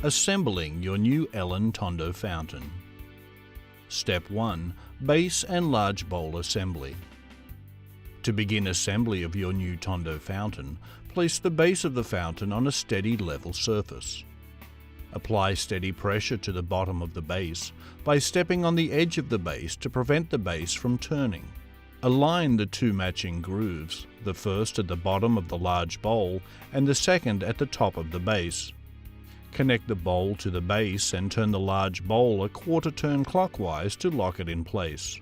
Assembling your new Tondo fountain. Step 1. Base and large bowl assembly. To begin assembly of your new Tondo fountain, place the base of the fountain on a steady level surface. Apply steady pressure to the bottom of the base by stepping on the edge of the base to prevent the base from turning. Align the two matching grooves, the first at the bottom of the large bowl and the second at the top of the base. Connect the bowl to the base and turn the large bowl a quarter turn clockwise to lock it in place.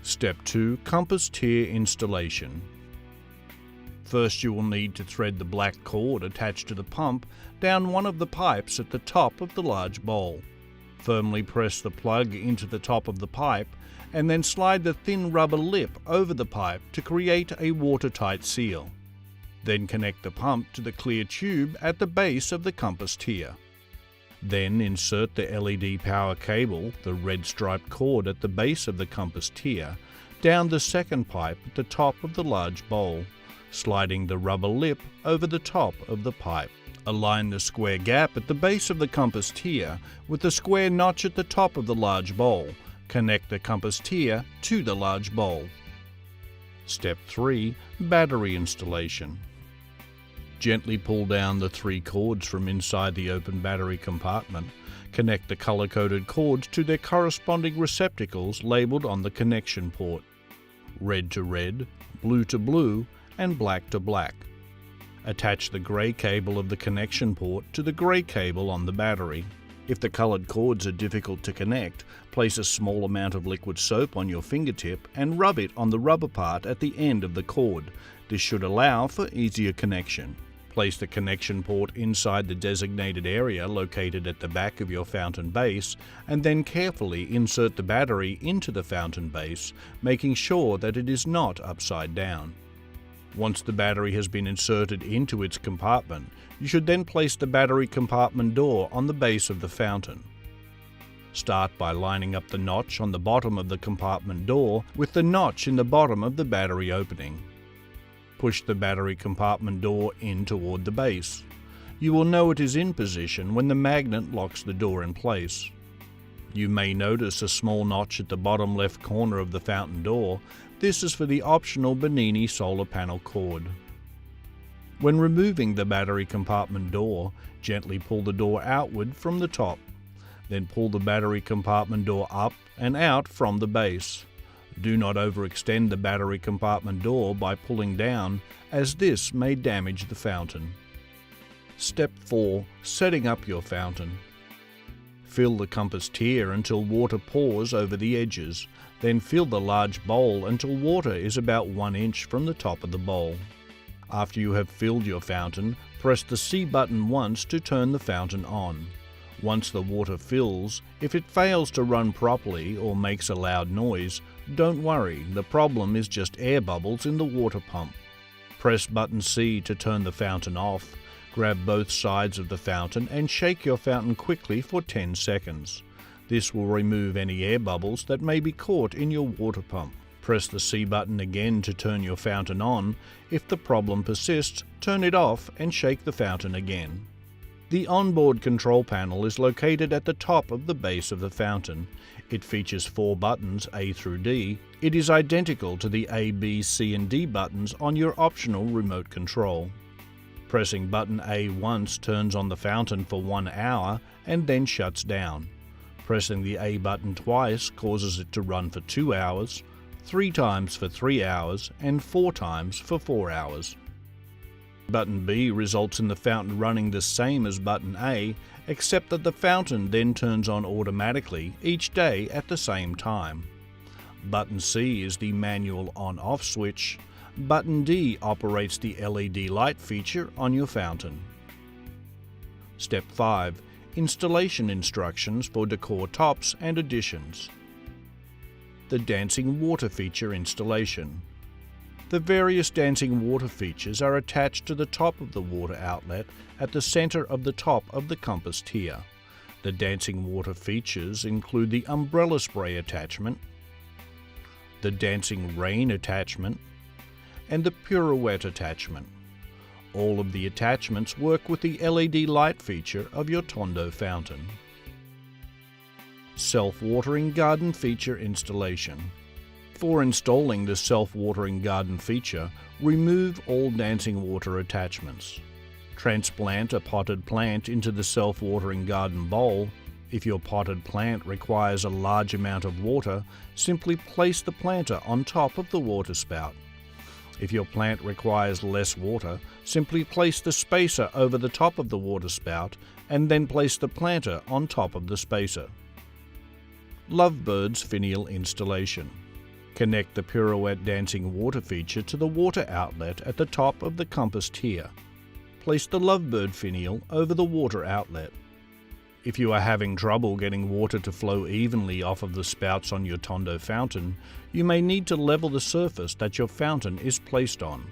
Step 2. Compass tier installation. First, you will need to thread the black cord attached to the pump down one of the pipes at the top of the large bowl. Firmly press the plug into the top of the pipe and then slide the thin rubber lip over the pipe to create a watertight seal. Then connect the pump to the clear tube at the base of the compass tier. Then insert the LED power cable, the red striped cord at the base of the compass tier, down the second pipe at the top of the large bowl, sliding the rubber lip over the top of the pipe. Align the square gap at the base of the compass tier with the square notch at the top of the large bowl. Connect the compass tier to the large bowl. Step 3. Battery installation. Gently pull down the 3 cords from inside the open battery compartment. Connect the color-coded cords to their corresponding receptacles labeled on the connection port. Red to red, blue to blue, and black to black. Attach the gray cable of the connection port to the gray cable on the battery. If the colored cords are difficult to connect, place a small amount of liquid soap on your fingertip and rub it on the rubber part at the end of the cord. This should allow for easier connection. Place the connection port inside the designated area located at the back of your fountain base and then carefully insert the battery into the fountain base, making sure that it is not upside down. Once the battery has been inserted into its compartment, you should then place the battery compartment door on the base of the fountain. Start by lining up the notch on the bottom of the compartment door with the notch in the bottom of the battery opening. Push the battery compartment door in toward the base. You will know it is in position when the magnet locks the door in place. You may notice a small notch at the bottom left corner of the fountain door. This is for the optional Bernini solar panel cord. When removing the battery compartment door, gently pull the door outward from the top. Then pull the battery compartment door up and out from the base. Do not overextend the battery compartment door by pulling down, as this may damage the fountain. Step 4. Setting up your fountain. Fill the compass tier until water pours over the edges. Then fill the large bowl until water is about 1 inch from the top of the bowl. After you have filled your fountain, press the C button once to turn the fountain on. Once the water fills, if it fails to run properly or makes a loud noise, don't worry, the problem is just air bubbles in the water pump. Press button C to turn the fountain off. Grab both sides of the fountain and shake your fountain quickly for 10 seconds. This will remove any air bubbles that may be caught in your water pump. Press the C button again to turn your fountain on. If the problem persists, turn it off and shake the fountain again. The onboard control panel is located at the top of the base of the fountain. It features 4 buttons A through D. It is identical to the A, B, C and D buttons on your optional remote control. Pressing button A once turns on the fountain for 1 hour and then shuts down. Pressing the A button twice causes it to run for 2 hours, 3 times for 3 hours and 4 times for 4 hours. Button B results in the fountain running the same as button A, except that the fountain then turns on automatically each day at the same time. Button C is the manual on-off switch. Button D operates the LED light feature on your fountain. Step 5. Installation instructions for decor tops and additions. The dancing water feature installation. The various dancing water features are attached to the top of the water outlet at the center of the top of the compass tier. The dancing water features include the umbrella spray attachment, the dancing rain attachment, and the pirouette attachment. all of the attachments work with the LED light feature of your Tondo fountain. Self-watering garden feature installation. For installing the self-watering garden feature, remove all dancing water attachments. Transplant a potted plant into the self-watering garden bowl. If your potted plant requires a large amount of water, simply place the planter on top of the water spout. If your plant requires less water, simply place the spacer over the top of the water spout and then place the planter on top of the spacer. Lovebirds finial installation. Connect the pirouette dancing water feature to the water outlet at the top of the compass tier. Place the lovebird finial over the water outlet. If you are having trouble getting water to flow evenly off of the spouts on your Tondo fountain, you may need to level the surface that your fountain is placed on.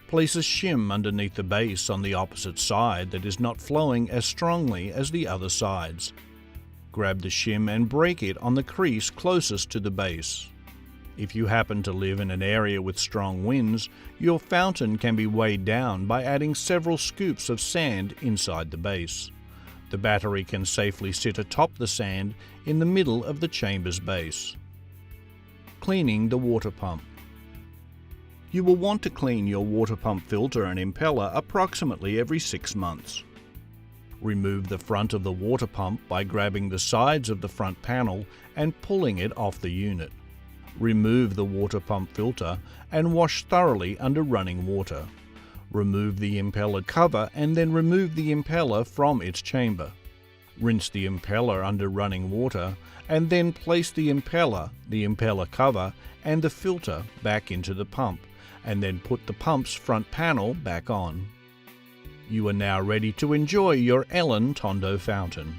Place a shim underneath the base on the opposite side that is not flowing as strongly as the other sides. Grab the shim and break it on the crease closest to the base. If you happen to live in an area with strong winds, your fountain can be weighed down by adding several scoops of sand inside the base. The battery can safely sit atop the sand in the middle of the chamber's base. Cleaning the water pump. You will want to clean your water pump filter and impeller approximately every 6 months. Remove the front of the water pump by grabbing the sides of the front panel and pulling it off the unit. Remove the water pump filter and wash thoroughly under running water. Remove the impeller cover and then remove the impeller from its chamber. Rinse the impeller under running water and then place the impeller cover and the filter back into the pump and then put the pump's front panel back on. You are now ready to enjoy your Ellen Tondo fountain.